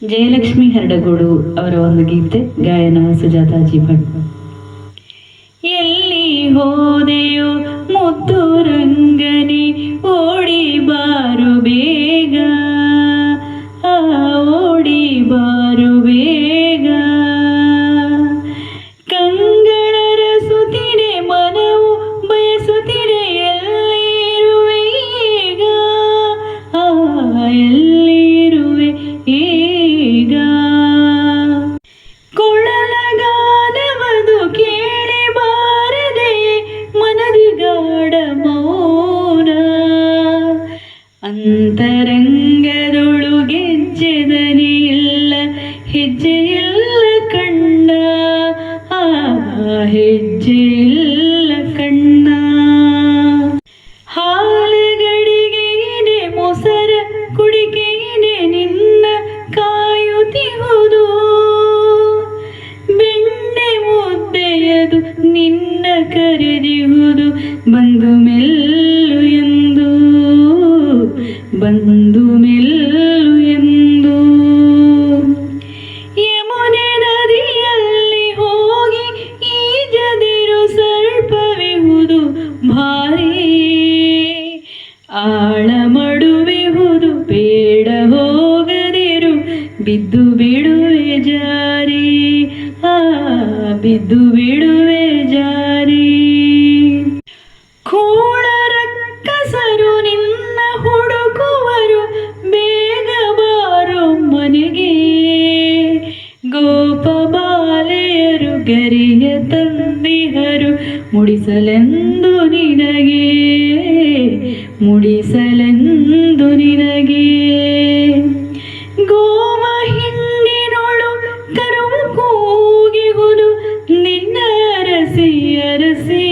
ಜಯಲಕ್ಷ್ಮಿ ಹರಡಗೋಡು ಅವರ ಒಂದು ಗೀತೆ, ಗಾಯನ ಸುಜಾತಾ ಜಿ ಭಟ್. ಎಲ್ಲಿ ಹೋದೆಯೋ ಮುದ್ದು ರಂಗನಿ, ಓಡಿ ಬಾರು ಬೇಗ, ಓಡಿ ಬಾರು ಬೇಗ. ಕಂಗಳರ ಸುತ್ತಿರೆ ಮನವು ಬಯಸುತ್ತಿರೆ, ಎಲ್ಲಿರುವೆ ಈಗ, ಎಲ್ಲಿರುವೆ ಈಗ. ಕೊಳಲಗಾನವದು ಕೇಳಿ ಬಾರದೆ ಮನದಿ ಗಾಢ ಮೌನ, ಅಂತರಂಗದೊಳು ಗೆಜ್ಜೆದನಿ ಇಲ್ಲ, ಹೆಜ್ಜೆಯಿಲ್ಲ ಕಣ್ಣ, ಹೆಜ್ಜೆಯಿಲ್ಲ ಕಣ್ಣ. ಹಾಲಗಡಿಗೆ ಇದೆ ಮೊಸರ ಕುಡಿಕೆ ಇದೆ, ನಿನ್ನ ಕಾಯುತ್ತಿಹುದು, ಬೆಣ್ಣೆ ಮುದ್ದೆಯದು ನಿನ್ನ ಕರೆದಿಹುದು, ಬಂದು ಮೆಲ್ಲು ಎಂದು, ಬಂದು ಮೆಲ್ಲು ಎಂದು. ಯಮುನೆ ನದಿಯಲ್ಲಿ ಹೋಗಿ ಈಜದಿರು, ಸರ್ಪವಿಹುದು ಭಾರಿ, ಆಳ ಮಡುವಿಹುದು ಬೇಡ ಹೋಗದಿರು, ಬಿದ್ದು ಬಿಡುವೆ ಜಾರಿ, ಬಿದ್ದು ಬಿಡುವೆ ಜಾರಿ. ಕೂಳರಕ್ಕಸರು ನಿನ್ನ ಹುಡುಕುವರು, ಬೇಗ ಬಾರು ಮನೆಗೆ, ಗೋಪಬಾಲೆಯರು ಗರಿಯ ತಂದಿಹರು, ಮುಡಿಸಲೆಂದು ನಿನಗೆ, ಮುಡಿಸಲೆಂದು ನಿನಗೆ. ಗೋಮ ಹಿಂಡಿನೊಳು ಕರುವು ಕೂಗಿಹುದು, ನಿನ್ನ ಅರಸಿ ಅರಸಿ,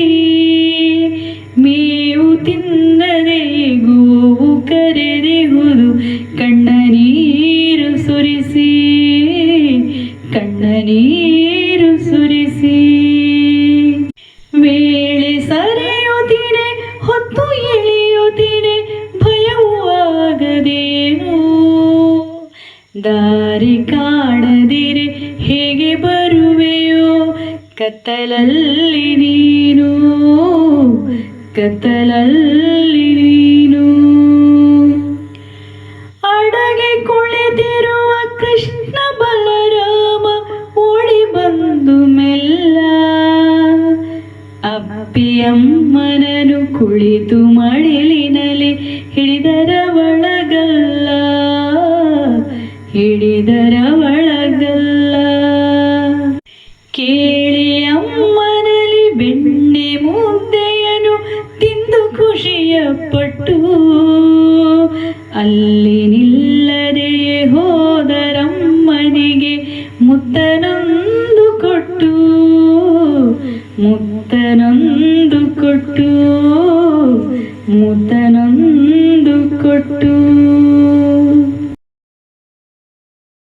ಮೇವು ತಿನ್ನದೆ ಗೋವು ಕರೆದಿಹುದು, ಕಣ್ಣ ನೀರು ಸುರಿಸಿ, ಕಣ್ಣ ನೀರು ಸುರಿಸಿ. ವೇಳೆ ಸರಿಯುತ್ತಿದೆ, ಹೊತ್ತು ಇಳಿಯುತ್ತಿದೆ, ಭಯವು ಆಗದೇನು, ದಾರಿ ಕಾಣದಿರೆ ಹೇಗೆ ಬರುವೆಯೋ, ಕತ್ತಲಲ್ಲಿ ನೀನು, ಕತ್ತಲಲ್ಲಿ ನೀನು. ಅಡಗೆ ಕುಳಿತಿರುವ ಕೃಷ್ಣ ಬಲರಾಮ ಓಡಿ ಬಂದು ಮೆಲ್ಲ, ಅಪ್ಪಿಯಮ್ಮನನು ಕುಳಿತು ಮಡಿಲಿನಲ್ಲಿ ಹಿಡಿದರ ಒಳಗಲ್ಲ, ಹಿಡಿದರ ಒಳಗಲ್ಲ. ಕೇಳಿ ಅಮ್ಮನಲ್ಲಿ ಬೆಣ್ಣೆ ಮುದ್ದೆಯನು ತಿಂದು ಖುಷಿಯ ಪಟ್ಟು, ಅಲ್ಲಿ ನಿಲ್ಲದೆ ಹೋದರಮ್ಮನಿಗೆ ಮುತ್ತನೊಂದು ಕೊಟ್ಟು, ಮುತ್ತನೊಂದು ಕೊಟ್ಟು, ಮುತ್ತನೊಂದು ಕೊಟ್ಟು.